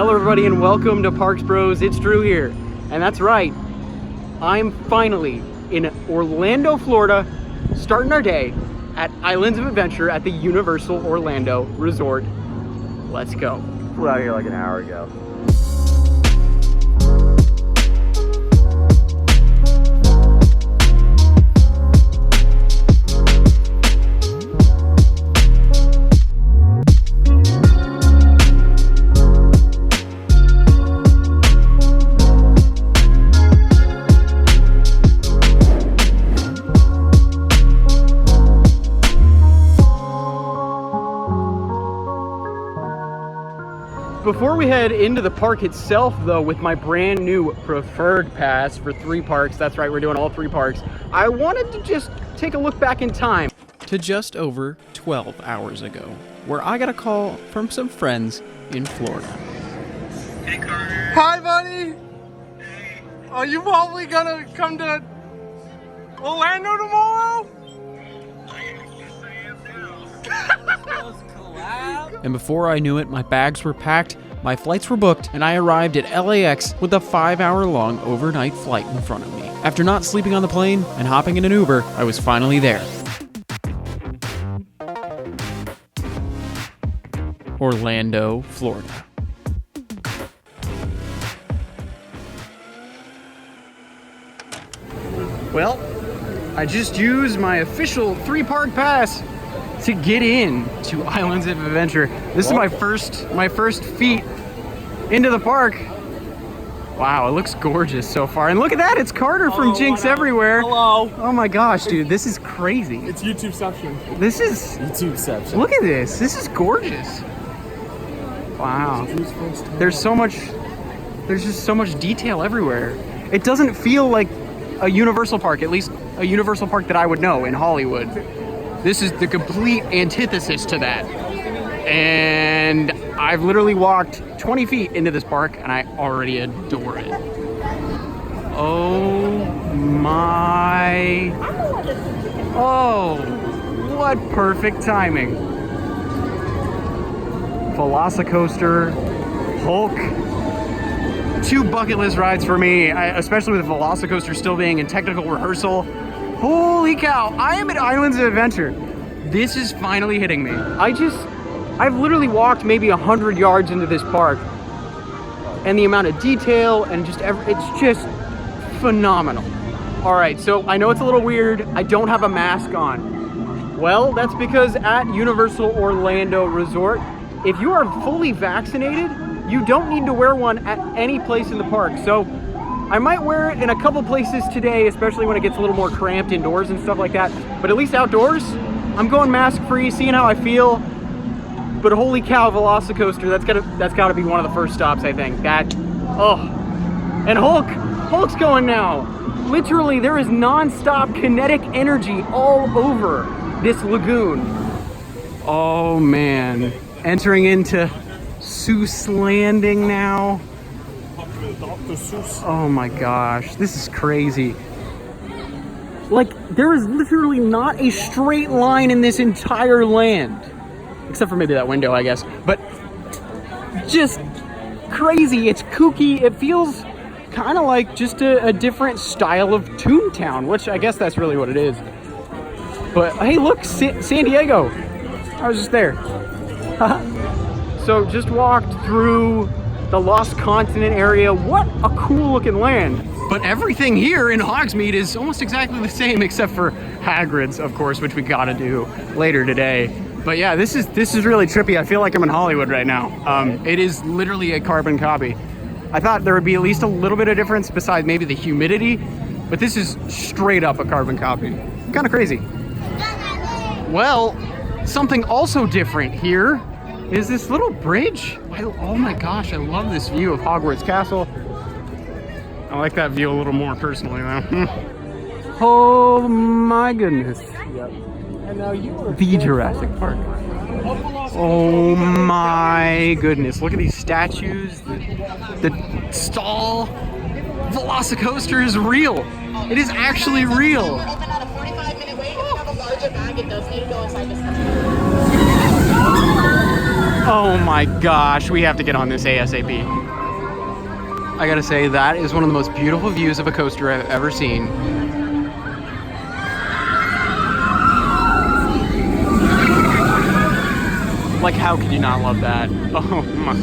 Hello everybody and welcome to Parks Bros. It's Drew here. And that's right, I'm finally in Orlando, Florida, starting our day at Islands of Adventure at the Universal Orlando Resort. Let's go. Flew out here like an hour ago. Before we head into the park itself, though, with my brand new preferred pass for 3 parks, that's right, we're doing all 3 parks, I wanted to just take a look back in time to just over 12 hours ago, where I got a call from some friends in Florida. Hey, Carter. Hi, buddy. Hey. Are you probably gonna come to Orlando tomorrow? Yes, I am now. And before I knew it, my bags were packed, my flights were booked, and I arrived at LAX with a 5-hour-long overnight flight in front of me. After not sleeping on the plane and hopping in an Uber, I was finally there. Orlando, Florida. Well, I just used my official 3-park pass to get in to Islands of Adventure. This is my first feet into the park. Wow, it looks gorgeous so far. And look at that, it's Carter from Jinx Everywhere. Hello. Oh my gosh, dude, this is crazy. It's YouTubeception. This is, YouTubeception. look at this. This is gorgeous. Wow. There's just so much detail everywhere. It doesn't feel like a Universal park, at least a Universal park that I would know in Hollywood. This is the complete antithesis to that. And I've literally walked 20 feet into this park and I already adore it. Oh my. Oh, what perfect timing. VelociCoaster, Hulk. 2 bucket list rides for me, especially with VelociCoaster still being in technical rehearsal. Holy cow, I am at Islands of Adventure. This is finally hitting me. I've literally walked maybe 100 yards into this park, and the amount of detail and it's just phenomenal. All right, so I know it's a little weird. I don't have a mask on. Well, that's because at Universal Orlando Resort, if you are fully vaccinated, you don't need to wear one at any place in the park. So I might wear it in a couple places today, especially when it gets a little more cramped indoors and stuff like that. But at least outdoors, I'm going mask-free, seeing how I feel. But holy cow, VelociCoaster, that's gotta be one of the first stops, I think. And Hulk's going now. Literally, there is non-stop kinetic energy all over this lagoon. Oh man, entering into Seuss Landing now. Oh my gosh, this is crazy. Like, there is literally not a straight line in this entire land. Except for maybe that window, I guess. But just crazy, it's kooky. It feels kind of like just a different style of Toontown, which I guess that's really what it is. But hey, look, San Diego. I was just there. So just walked through the Lost Continent area. What a cool looking land. But everything here in Hogsmeade is almost exactly the same except for Hagrid's, of course, which we gotta do later today. But yeah, this is really trippy. I feel like I'm in Hollywood right now. It is literally a carbon copy. I thought there would be at least a little bit of difference besides maybe the humidity, but this is straight up a carbon copy. Kind of crazy. Well, something also different here is this little bridge. Oh my gosh, I love this view of Hogwarts Castle. I like that view a little more personally though. Oh my goodness. Yep. And now you are the Jurassic Park. Oh my goodness, look at these statues. The stall. VelociCoaster is real. It is actually real. Oh Oh my gosh, we have to get on this ASAP. I gotta say, that is one of the most beautiful views of a coaster I've ever seen. Like, how could you not love that? Oh my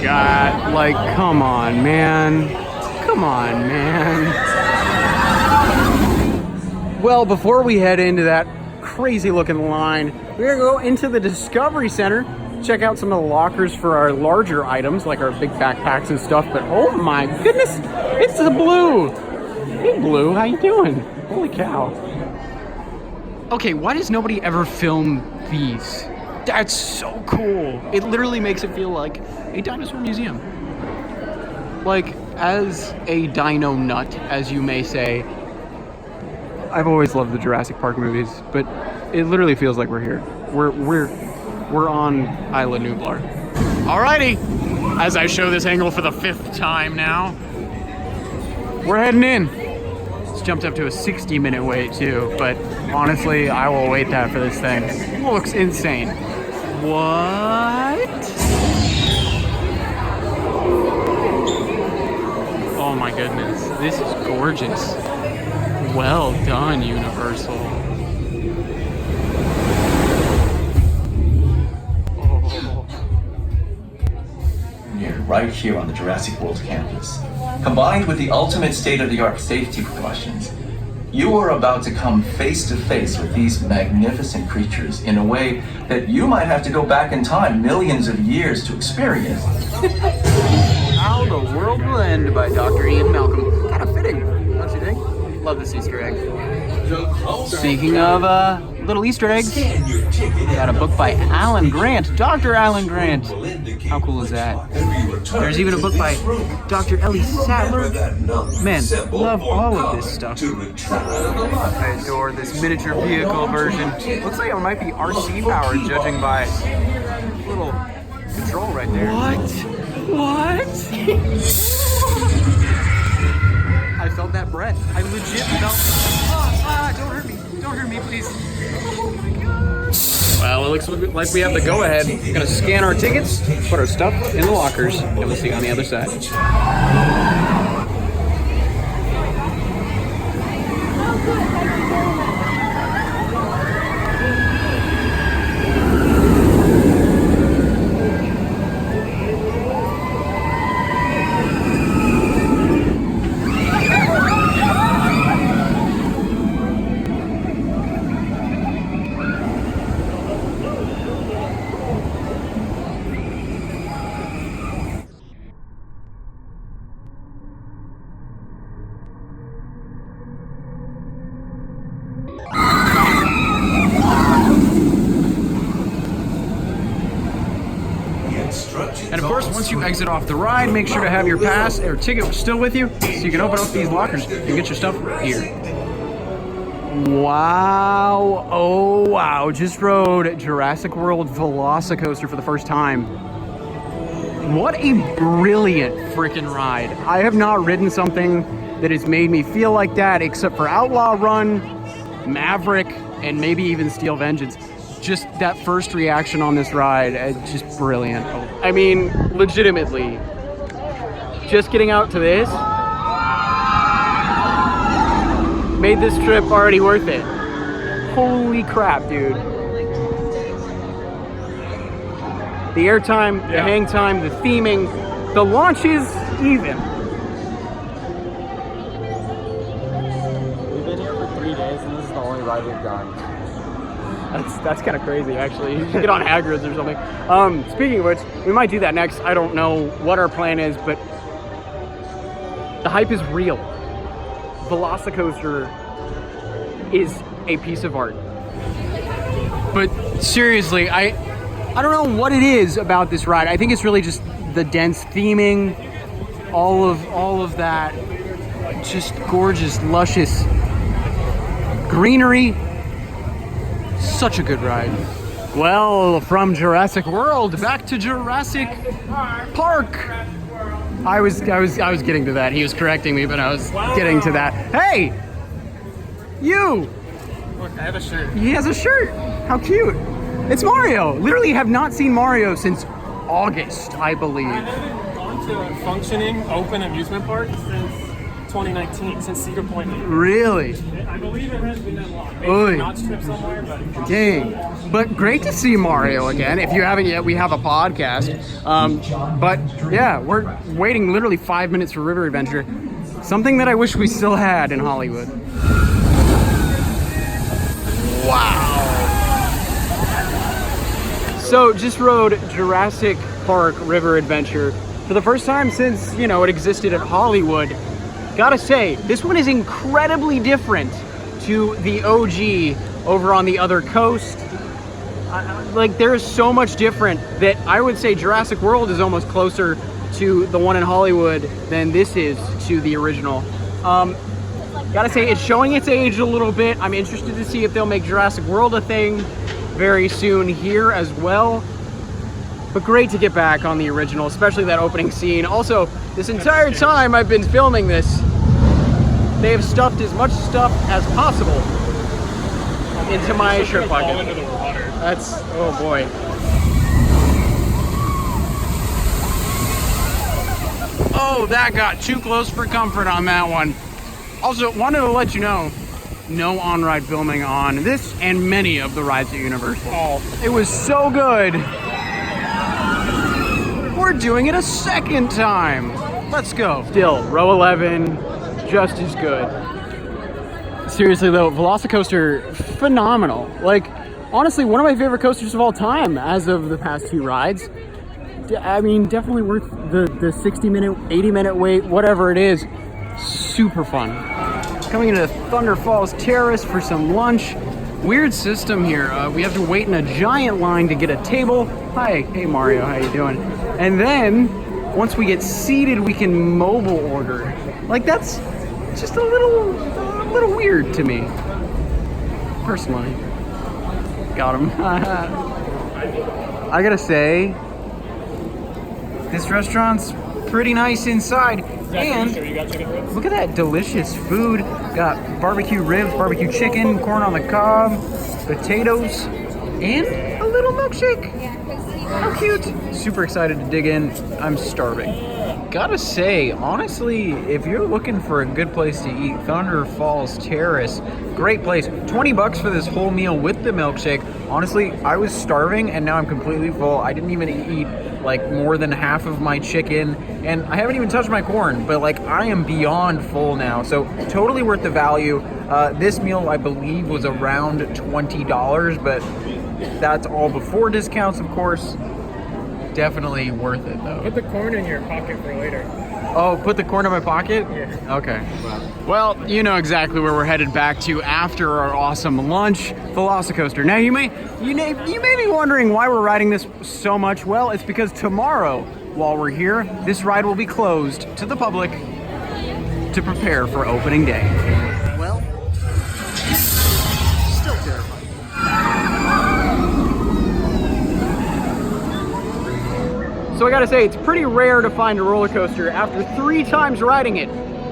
god. Like, come on, man. Come on, man. Well, before we head into that crazy looking line, we're gonna go into the Discovery Center, check out some of the lockers for our larger items, like our big backpacks and stuff. But oh my goodness, it's the Blue. Hey Blue, how you doing? Holy cow. Okay, why does nobody ever film these? That's so cool. It literally makes it feel like a dinosaur museum. Like, as a dino nut, as you may say, I've always loved the Jurassic Park movies, but it literally feels like we're here. We're on Isla Nublar. Alrighty, as I show this angle for the 5th time now, we're heading in. It's jumped up to a 60-minute wait too, but honestly, I will wait that for this thing. It looks insane. What? Oh my goodness, this is gorgeous. Well done, Universal. Oh. Right here on the Jurassic World campus. Combined with the ultimate state-of-the-art safety precautions, you are about to come face to face with these magnificent creatures in a way that you might have to go back in time millions of years to experience. How the World Will End by Dr. Ian Malcolm. Kind of fitting, don't you think? Love this Easter egg. Speaking of little Easter eggs, got a book by Alan Grant, Dr. Alan Grant. How cool is that? There's even a book by Dr. Ellie Sattler. Man, love all of this stuff. I adore this miniature vehicle version. Looks like it might be RC powered, judging by little control right there. What? I felt that breath. I legit felt. Don't hurt me. Don't hurt me, please. Oh my god. Well, it looks like we have the go-ahead. We're gonna scan our tickets, put our stuff in the lockers, and we'll see you on the other side. And of course, once you exit off the ride, make sure to have your pass or ticket still with you so you can open up these lockers and get your stuff here. Wow. Oh, wow. Just rode Jurassic World VelociCoaster for the first time. What a brilliant freaking ride. I have not ridden something that has made me feel like that except for Outlaw Run, Maverick, and maybe even Steel Vengeance. Just that first reaction on this ride, just brilliant. I mean, legitimately, just getting out to this made this trip already worth it. Holy crap, dude. The airtime, the hang time, the theming, the launches, even. We've been here for 3 days and this is the only ride we've done. That's kind of crazy, actually. You should get on Hagrid's or something. Speaking of which, we might do that next. I don't know what our plan is, but the hype is real. VelociCoaster is a piece of art. But seriously, I don't know what it is about this ride. I think it's really just the dense theming, all of that just gorgeous, luscious greenery. Such a good ride. Well, from Jurassic World back to Jurassic Park. I was getting to that. He was correcting me, but I was getting to that. Hey, you. Look, I have a shirt. He has a shirt. How cute. It's Mario. Literally have not seen Mario since August, I believe. I haven't gone to a functioning open amusement park since 2019, since Cedar Point. Really? I believe it has been unlocked. Maybe Oy. a notch trip somewhere, but Dang. But great to see Mario again. If you haven't yet, we have a podcast. But yeah, we're waiting literally 5 minutes for River Adventure. Something that I wish we still had in Hollywood. Wow. So just rode Jurassic Park River Adventure for the first time since, you know, it existed at Hollywood. Gotta say, this one is incredibly different to the OG over on the other coast. Like, there's so much different that I would say Jurassic World is almost closer to the one in Hollywood than this is to the original. Gotta say, it's showing its age a little bit. I'm interested to see if they'll make Jurassic World a thing very soon here as well. But great to get back on the original, especially that opening scene. Also, this entire time I've been filming this, they have stuffed as much stuff as possible into my shirt pocket. That's, oh boy. Oh, that got too close for comfort on that one. Also, wanted to let you know, no on-ride filming on this and many of the rides at Universal. Oh. It was so good. We're doing it a second time. Let's go. Still, row 11, just as good. Seriously though, VelociCoaster, phenomenal. Like, honestly, one of my favorite coasters of all time as of the past two rides. I mean, definitely worth the 60-minute, 80-minute wait, whatever it is. Super fun. Coming into Thunder Falls Terrace for some lunch. Weird system here. We have to wait in a giant line to get a table. Hi, hey Mario, how you doing? And then, once we get seated, we can mobile order. Like, that's just a little weird to me, personally. Got him. I gotta say, this restaurant's pretty nice inside. And look at that delicious food. Got barbecue ribs, barbecue chicken, corn on the cob, potatoes, and a little milkshake. How cute. Super excited to dig in. I'm starving. Gotta say, honestly, if you're looking for a good place to eat, Thunder Falls Terrace, great place. 20 bucks for this whole meal with the milkshake. Honestly, I was starving and now I'm completely full. I didn't even eat like more than half of my chicken and I haven't even touched my corn, but like I am beyond full now. So totally worth the value. This meal I believe was around $20, but that's all before discounts, of course. Definitely worth it though. put the corn in your pocket for later. Oh, put the corn in my pocket? Yeah. Okay. Well, you know exactly where we're headed back to after our awesome lunch, VelociCoaster. Now you may be wondering why we're riding this so much. Well, it's because tomorrow, while we're here, this ride will be closed to the public to prepare for opening day. Well, still terrifying. So I gotta say, it's pretty rare to find a roller coaster after 3 times riding it.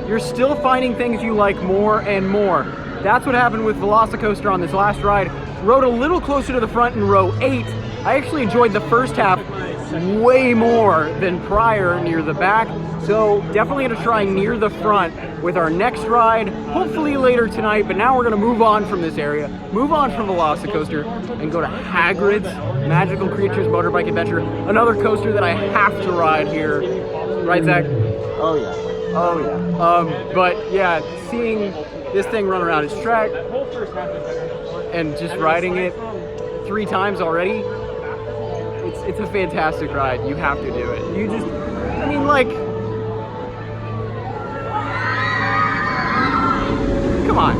You're still finding things you like more and more. That's what happened with VelociCoaster on this last ride. Rode a little closer to the front in row 8. I actually enjoyed the first half way more than prior near the back. So definitely gonna try near the front with our next ride, hopefully later tonight, but now we're gonna move on from this area, move on from VelociCoaster and go to Hagrid's Magical Creatures Motorbike Adventure, another coaster that I have to ride here. Right, Zach? Oh yeah. Oh yeah. But yeah, seeing this thing run around its track and just riding it 3 times already, it's a fantastic ride. You have to do it. You just, I mean, like, come on.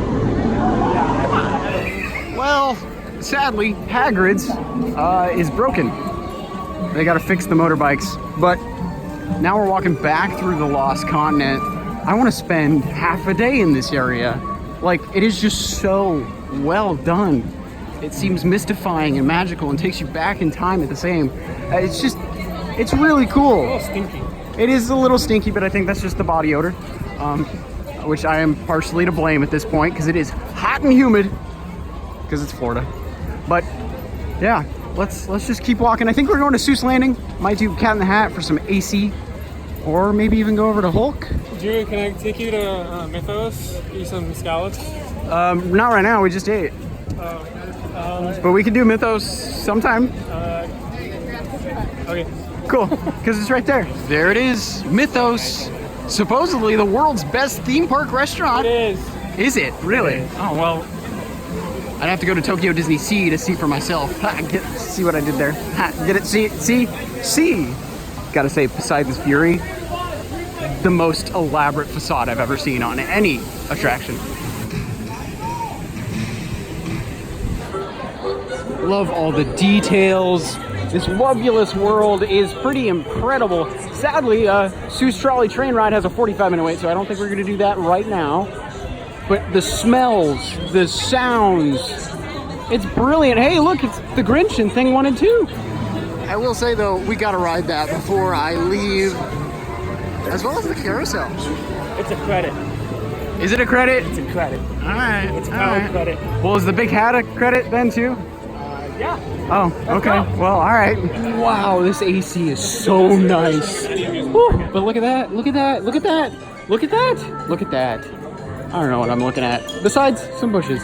Come on. Well, sadly, Hagrid's is broken. They gotta fix the motorbikes. But now we're walking back through the Lost Continent. I wanna spend half a day in this area. Like, it is just so well done. It seems mystifying and magical and takes you back in time at the same. It's really cool. A little stinky. It is a little stinky, but I think that's just the body odor, which I am partially to blame at this point because it is hot and humid because it's Florida. But yeah, let's just keep walking. I think we're going to Seuss Landing. Might do Cat in the Hat for some AC, or maybe even go over to Hulk. Drew, can I take you to Mythos? Eat some scallops? Not right now. We just ate. But we can do Mythos sometime. Okay. Cool, because it's right there. There it is, Mythos. Supposedly the world's best theme park restaurant. It is. Is it? Really? Oh, well, I'd have to go to Tokyo Disney Sea to see for myself. See what I did there. Get it? See? Gotta say, Poseidon's Fury, the most elaborate facade I've ever seen on any attraction. Love all the details. This wobulous world is pretty incredible. Sadly, Seuss Trolley Train Ride has a 45-minute wait, so I don't think we're gonna do that right now. But the smells, the sounds, it's brilliant. Hey, look, it's the Grinch in Thing 1 and 2. I will say, though, we gotta ride that before I leave, as well as the carousel. It's a credit. Is it a credit? It's a credit. All right. It's a valid credit. Well, is the big hat a credit then, too? Yeah. Oh, okay. Well, all right. Wow, this AC is so nice. Woo. But look at that. Look at that. Look at that. Look at that. Look at that. I don't know what I'm looking at. Besides some bushes.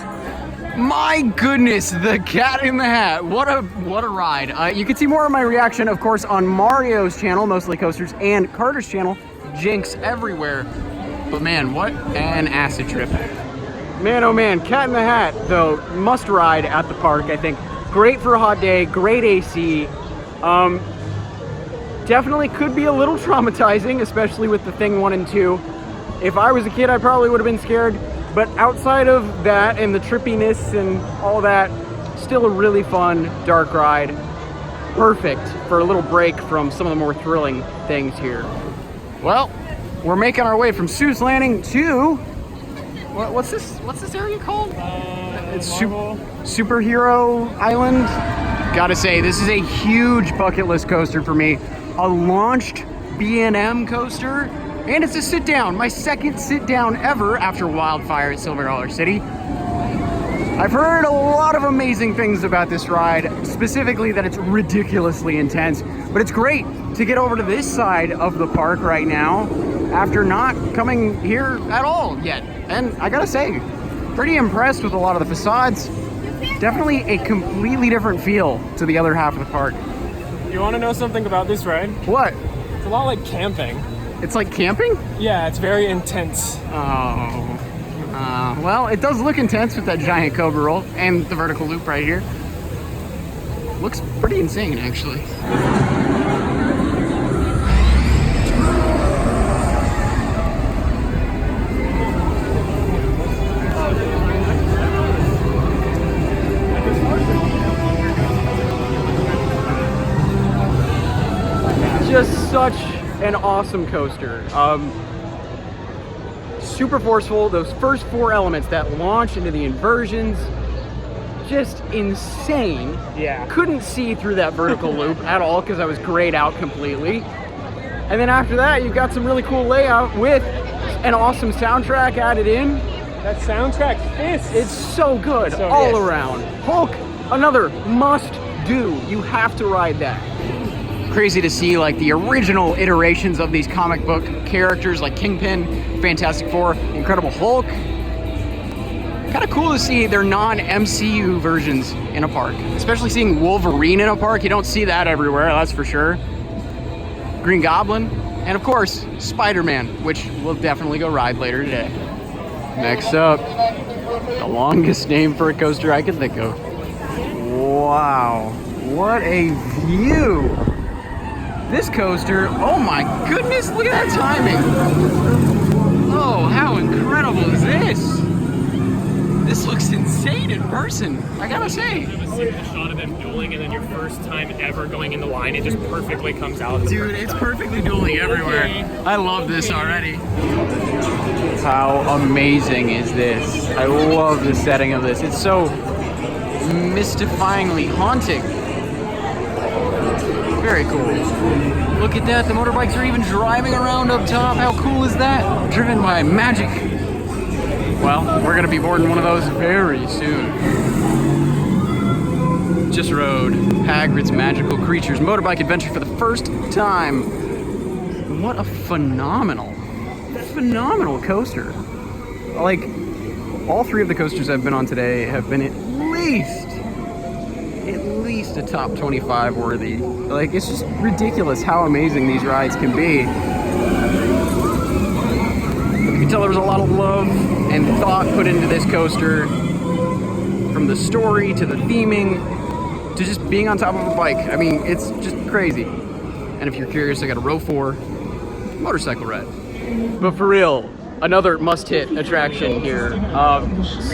My goodness, the Cat in the Hat. What a ride. You can see more of my reaction, of course, on Mario's channel, Mostly Coasters, and Carter's channel, Jinx Everywhere. But man, what an acid trip. Man, oh man, Cat in the Hat, though, must ride at the park, I think. Great for a hot day, great AC. Definitely could be a little traumatizing, especially with the Thing 1 and 2. If I was a kid, I probably would have been scared. But outside of that and the trippiness and all that, still a really fun, dark ride. Perfect for a little break from some of the more thrilling things here. Well, we're making our way from Seuss Landing to... What's this area called? It's Superhero Island. Gotta say, this is a huge bucket list coaster for me. A launched B&M coaster, and it's a sit down. My second sit down ever after Wildfire at Silver Dollar City. I've heard a lot of amazing things about this ride, specifically that it's ridiculously intense, but it's great to get over to this side of the park right now after not coming here at all yet. And I gotta say, pretty impressed with a lot of the facades. Definitely a completely different feel to the other half of the park. You want to know something about this ride? What? It's a lot like camping. It's like camping? Yeah, it's very intense. Oh. Well, it does look intense with that giant cobra roll and the vertical loop right here. Looks pretty insane, actually. Just such an awesome coaster. Super forceful. Those first four elements that launch into the inversions, just insane. Yeah. Couldn't see through that vertical loop at all because I was grayed out completely. And then after that, you've got some really cool layout with an awesome soundtrack added in. That soundtrack fits. It's so good So all good. around. Hulk, another must do. You have to ride that. Crazy to see like the original iterations of these comic book characters like Kingpin, Fantastic Four, Incredible Hulk. Kind of cool to see their non-MCU versions in a park. Especially seeing Wolverine in a park. You don't see that everywhere, that's for sure. Green Goblin, and of course, Spiderman, which we'll definitely go ride later today. Next up, the longest name for a coaster I could think of. Wow, what a view! This coaster, oh my goodness, look at that timing! Oh, how incredible is this? This looks insane in person, I gotta say. A shot of them dueling, and then your first time ever going in the line, it just perfectly comes out. Dude, it's perfectly dueling everywhere. I love this already. How amazing is this? I love the setting of this. It's so mystifyingly haunting. Very cool. Look at that, the motorbikes are even driving around up top. How cool is that? Driven by magic. Well, we're gonna be boarding one of those very soon. Just rode Hagrid's Magical Creatures Motorbike Adventure for the first time. What a phenomenal coaster. Like, all three of the coasters I've been on today have been at least a top 25 worthy. Like, it's just ridiculous how amazing these rides can be. You can tell there was a lot of love and thought put into this coaster, from the story to the theming to just being on top of a bike. I mean, it's just crazy. And if you're curious, I got a row 4 motorcycle ride. But for real, another must-hit attraction here.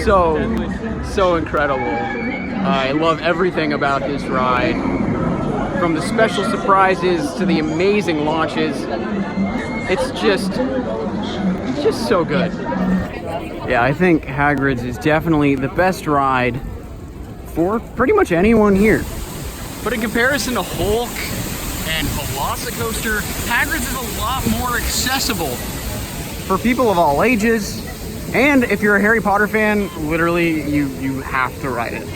So incredible. I love everything about this ride, from the special surprises to the amazing launches. It's just so good. Yeah, I think Hagrid's is definitely the best ride for pretty much anyone here. But in comparison to Hulk and VelociCoaster, Hagrid's is a lot more accessible for people of all ages. And if you're a Harry Potter fan, literally you have to ride it.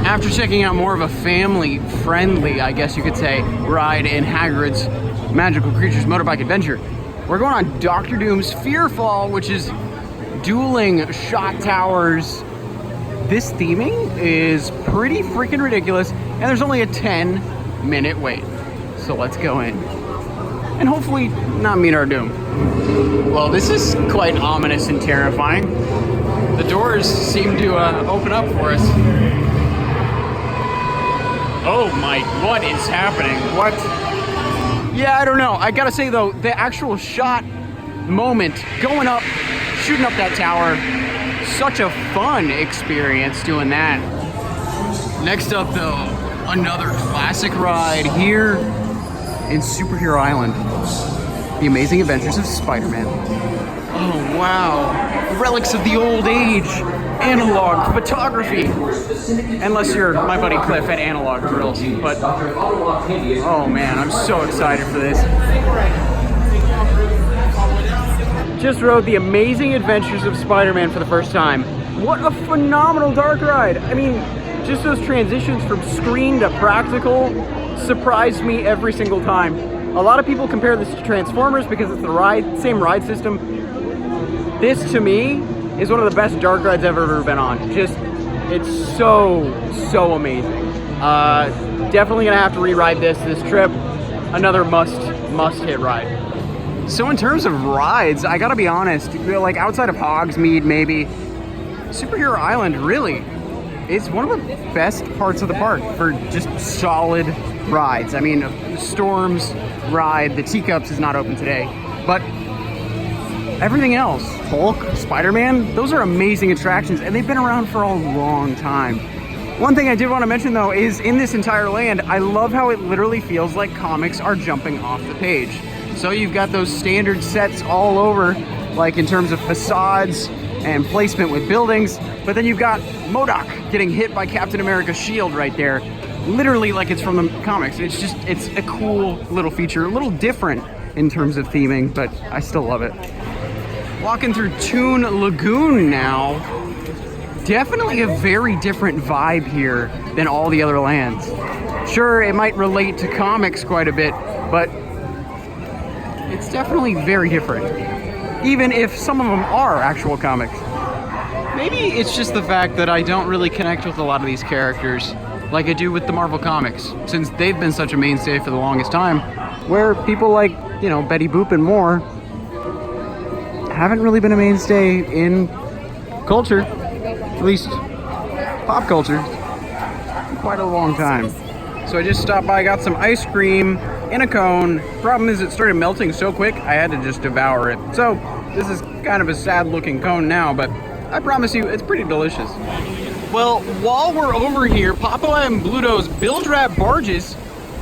After checking out more of a family-friendly, I guess you could say, ride in Hagrid's Magical Creatures Motorbike Adventure, we're going on Dr. Doom's Fearfall, which is dueling shot towers. This theming is pretty freaking ridiculous, and there's only a 10-minute wait. So let's go in and hopefully not meet our doom. Well, this is quite ominous and terrifying. The doors seem to open up for us. Oh my, what is happening? What? Yeah, I don't know. I gotta say though, the actual shot moment, going up, shooting up that tower, such a fun experience doing that. Next up though, another classic ride here in Superhero Island. The Amazing Adventures of Spiderman. Oh wow, relics of the old age, analog photography. Unless you're my buddy Cliff at Analog Drills, but oh man, I'm so excited for this. Just rode The Amazing Adventures of Spider-Man for the first time. What a phenomenal dark ride. I mean, just those transitions from screen to practical surprised me every single time. A lot of people compare this to Transformers because it's the same ride system. This, to me, is one of the best dark rides I've ever been on. It's so amazing. Definitely gonna have to re-ride this trip. Another must-hit ride. So in terms of rides, I gotta be honest, like outside of Hogsmeade maybe, Superhero Island really is one of the best parts of the park for just solid rides. I mean, the Storms ride, the Teacups is not open today, but everything else, Hulk, Spider-Man, those are amazing attractions and they've been around for a long time. One thing I did want to mention though is in this entire land, I love how it literally feels like comics are jumping off the page. So you've got those standard sets all over, like in terms of facades and placement with buildings, but then you've got MODOK getting hit by Captain America's shield right there, literally like it's from the comics. It's a cool little feature, a little different in terms of theming, but I still love it. Walking through Toon Lagoon now, definitely a very different vibe here than all the other lands. Sure, it might relate to comics quite a bit, but it's definitely very different, even if some of them are actual comics. Maybe it's just the fact that I don't really connect with a lot of these characters like I do with the Marvel Comics, since they've been such a mainstay for the longest time, where people like, you know, Betty Boop and more haven't really been a mainstay in culture, at least pop culture, for quite a long time. So I just stopped by, got some ice cream in a cone. Problem is it started melting so quick, I had to just devour it. So this is kind of a sad looking cone now, but I promise you, it's pretty delicious. Well, while we're over here, Papa and Bluto's Bilge Rat Barges,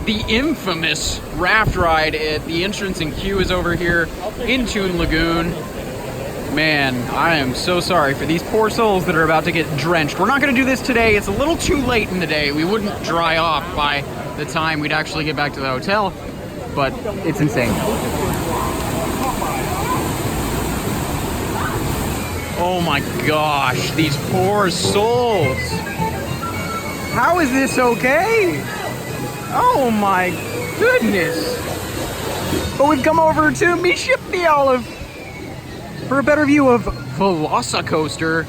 the infamous raft ride at the entrance and queue is over here in Toon Lagoon. Man, I am so sorry for these poor souls that are about to get drenched. We're not going to do this today. It's a little too late in the day. We wouldn't dry off by the time we'd actually get back to the hotel, but it's insane. Oh my gosh, these poor souls. How is this okay? Oh my goodness. But we've come over to me ship the Olive for a better view of VelociCoaster,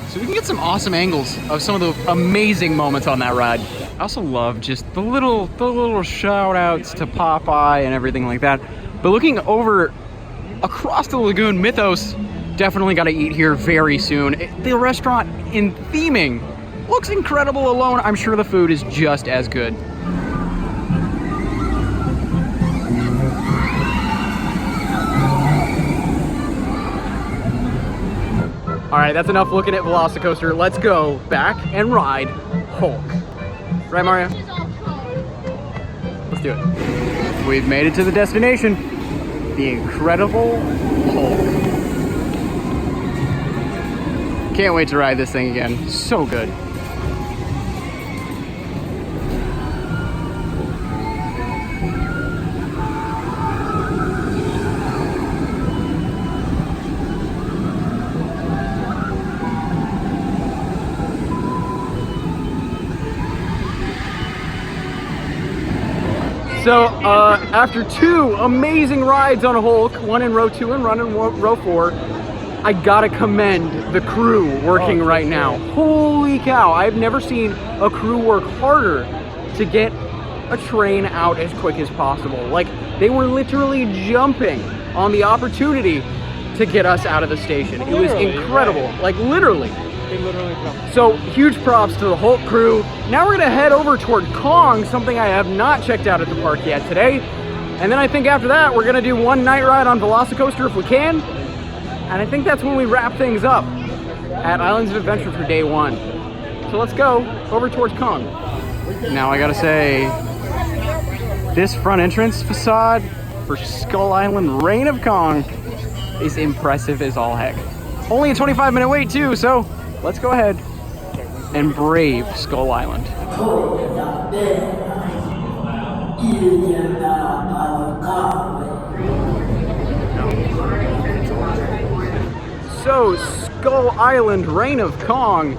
so we can get some awesome angles of some of the amazing moments on that ride. I also love just the little shout outs to Popeye and everything like that. But looking over across the lagoon, Mythos, definitely got to eat here very soon. The restaurant in theming looks incredible alone. I'm sure the food is just as good. All right, that's enough looking at VelociCoaster. Let's go back and ride Hulk. Right, Mario? Let's do it. We've made it to the destination. The Incredible Hulk. Can't wait to ride this thing again. So good. So, after 2 amazing rides on Hulk, one in row 2 and one in row 4, I gotta commend the crew working right now. Holy cow, I've never seen a crew work harder to get a train out as quick as possible. Like, they were literally jumping on the opportunity to get us out of the station. It was incredible, like literally. They literally jumped. So huge props to the Hulk crew. Now we're gonna head over toward Kong, something I have not checked out at the park yet today. And then I think after that, we're gonna do one night ride on VelociCoaster if we can. And I think that's when we wrap things up at Islands of Adventure for day 1. So let's go over towards Kong. Now I gotta say, this front entrance facade for Skull Island Reign of Kong is impressive as all heck. Only a 25-minute wait too, so let's go ahead and brave Skull Island. So, Skull Island Reign of Kong,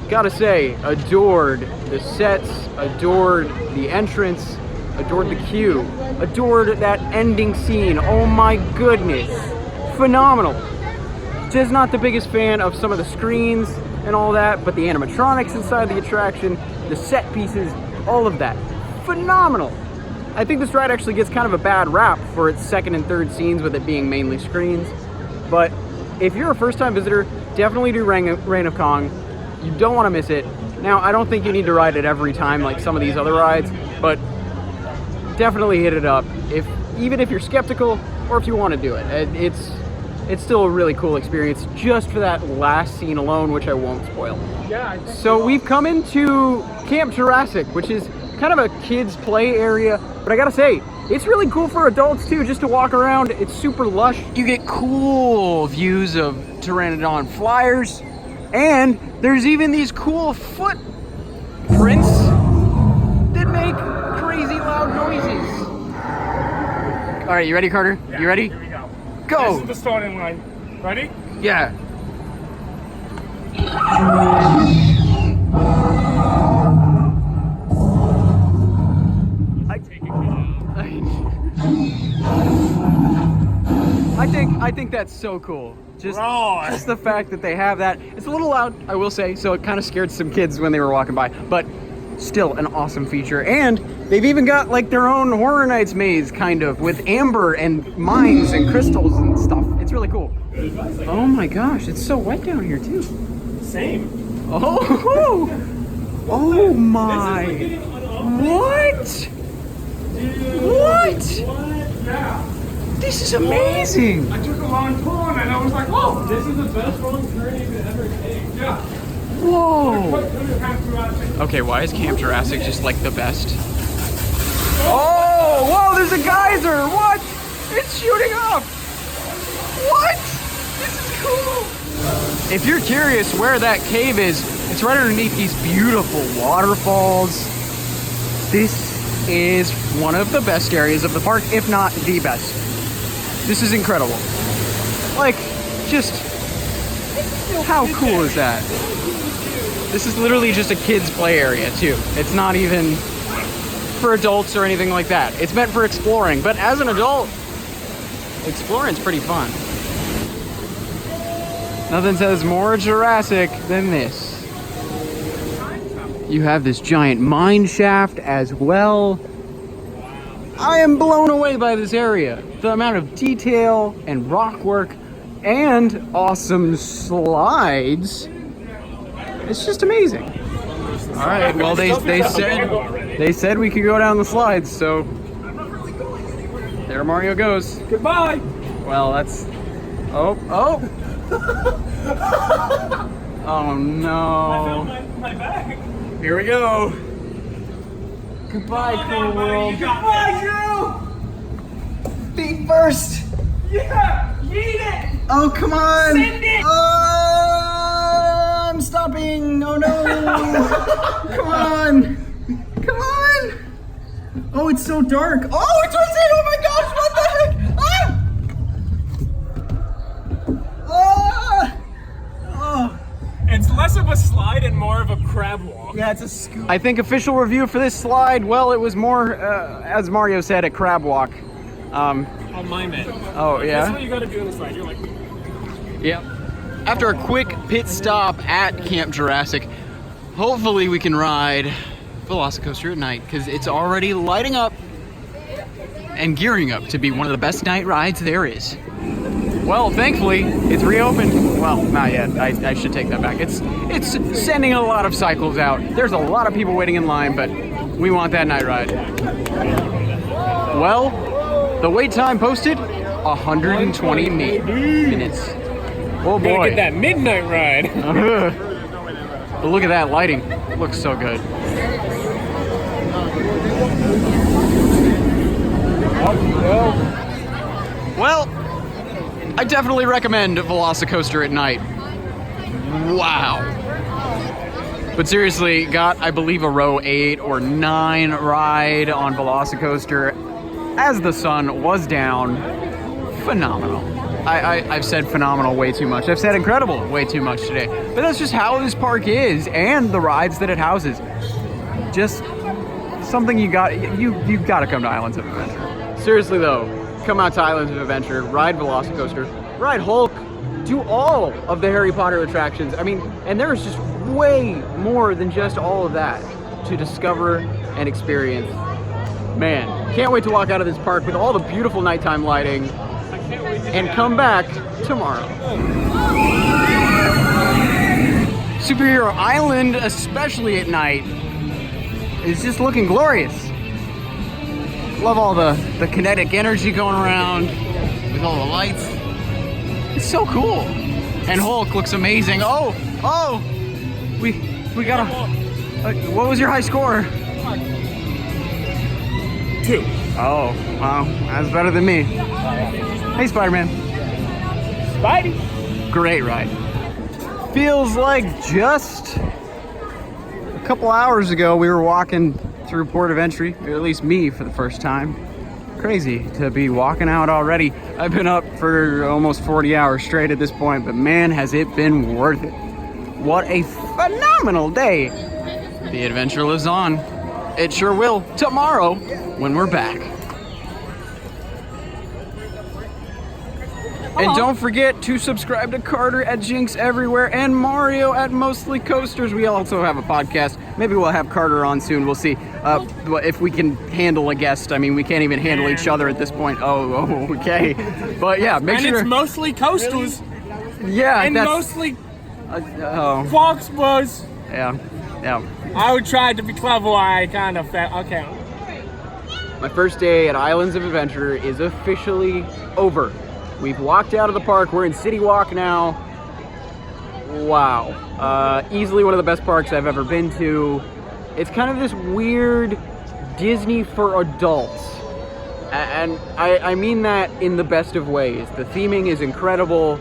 gotta say, adored the sets, adored the entrance, adored the queue, adored that ending scene. Oh my goodness, phenomenal. Just not the biggest fan of some of the screens and all that, but the animatronics inside the attraction, the set pieces, all of that, phenomenal. I think this ride actually gets kind of a bad rap for its second and third scenes with it being mainly screens, but if you're a first-time visitor, definitely do Reign of Kong. You don't want to miss it. Now, I don't think you need to ride it every time like some of these other rides, but definitely hit it up. Even if you're skeptical or if you want to do it. It's still a really cool experience just for that last scene alone, which I won't spoil. Yeah. So we've come into Camp Jurassic, which is kind of a kids play area, but I gotta say, it's really cool for adults too, just to walk around. It's super lush. You get cool views of Pteranodon flyers, and there's even these cool footprints that make crazy loud noises. All right, you ready, Carter? Yeah, you ready? Here we go. Go! This is the starting line. Ready? Yeah. I think that's so cool. Just the fact that they have that. It's a little loud, I will say, so it kind of scared some kids when they were walking by, but still an awesome feature. And they've even got like their own Horror Nights maze, kind of, with amber and mines and crystals and stuff. It's really cool. Oh my gosh, it's so wet down here too. Same. Oh, oh my. What? What? Yeah. This is amazing. I took a long turn and I was like, oh, this is the best wrong turn you could ever take. Yeah. Whoa. Okay, why is Camp Jurassic just like the best? Oh, whoa, there's a geyser. What? It's shooting up. What? This is cool. If you're curious where that cave is, it's right underneath these beautiful waterfalls. This is one of the best areas of the park, if not the best. This is incredible. Like, just, how cool is that? This is literally just a kid's play area too. It's not even for adults or anything like that. It's meant for exploring, but as an adult, exploring's pretty fun. Nothing says more Jurassic than this. You have this giant mine shaft as well. I am blown away by this area. The amount of detail and rock work and awesome slides. It's just amazing. All right, well they said we could go down the slides, so there Mario goes. Goodbye. Well, that's oh. Oh no. My bag. Here we go. Goodbye, cool world. Goodbye, Drew. Feet first. Yeah, eat it. Oh, come on. Send it. Oh, I'm stopping. Oh, no. Come on. Come on. Oh, it's so dark. Oh, it's right there. Oh, my gosh. What the heck? Ah. Oh. It's less of a slide and more of a crab walk. Yeah, it's a scoop. I think official review for this slide, well, it was more, as Mario said, a crab walk. On my man. Oh, yeah? That's what you gotta do in the slide. You're like... Yep. After a quick pit stop at Camp Jurassic, hopefully we can ride VelociCoaster at night, because it's already lighting up and gearing up to be one of the best night rides there is. Well, thankfully, it's reopened. Well, not yet. I should take that back. It's sending a lot of cycles out. There's a lot of people waiting in line, but we want that night ride. Well, the wait time posted, 120 minutes. Oh boy. Gotta get that midnight ride. But look at that lighting. It looks so good. Well, I definitely recommend VelociCoaster at night. Wow. But seriously, got, I believe, a row 8 or 9 ride on VelociCoaster as the sun was down. Phenomenal. I've said phenomenal way too much. I've said incredible way too much today. But that's just how this park is and the rides that it houses. Just something you got to come to Islands of Adventure. Seriously though, come out to Islands of Adventure, ride VelociCoaster, ride Hulk, do all of the Harry Potter attractions. I mean, and there's just way more than just all of that to discover and experience. Man, can't wait to walk out of this park with all the beautiful nighttime lighting and come back tomorrow. Superhero Island, especially at night, is just looking glorious. Love all the kinetic energy going around with all the lights. It's so cool. And Hulk looks amazing. Oh, we got a, what was your high score? 2. Oh, wow, that's better than me. Hey, Spiderman. Spidey. Great ride. Feels like just a couple hours ago we were walking through Port of Entry, or at least me for the first time. Crazy to be walking out already. I've been up for almost 40 hours straight at this point, but man, has it been worth it. What a phenomenal day. The adventure lives on. It sure will tomorrow when we're back. And don't forget to subscribe to Carter at Jinx Everywhere and Mario at Mostly Coasters. We also have a podcast. Maybe we'll have Carter on soon. We'll see if we can handle a guest. I mean, we can't even handle each other at this point. Oh, okay. But yeah, make sure. And it's mostly coasters. Yeah, and that's mostly Fox was. Yeah. I would try to be clever. I kind of felt okay. My first day at Islands of Adventure is officially over. We've walked out of the park. We're in City Walk now. Wow. Easily one of the best parks I've ever been to. It's kind of this weird Disney for adults. And I mean that in the best of ways. The theming is incredible.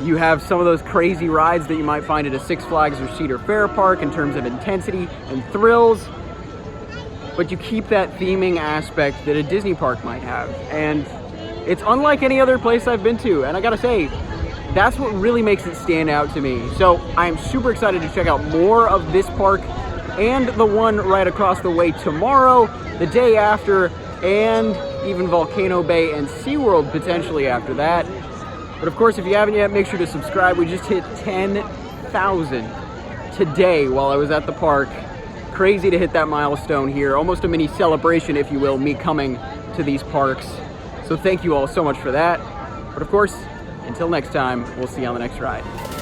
You have some of those crazy rides that you might find at a Six Flags or Cedar Fair park in terms of intensity and thrills. But you keep that theming aspect that a Disney park might have. And it's unlike any other place I've been to. And I gotta say, that's what really makes it stand out to me. So I am super excited to check out more of this park and the one right across the way tomorrow, the day after, and even Volcano Bay and SeaWorld potentially after that. But of course, if you haven't yet, make sure to subscribe. We just hit 10,000 today while I was at the park. Crazy to hit that milestone here. Almost a mini celebration, if you will, me coming to these parks. So thank you all so much for that. But of course, until next time, we'll see you on the next ride.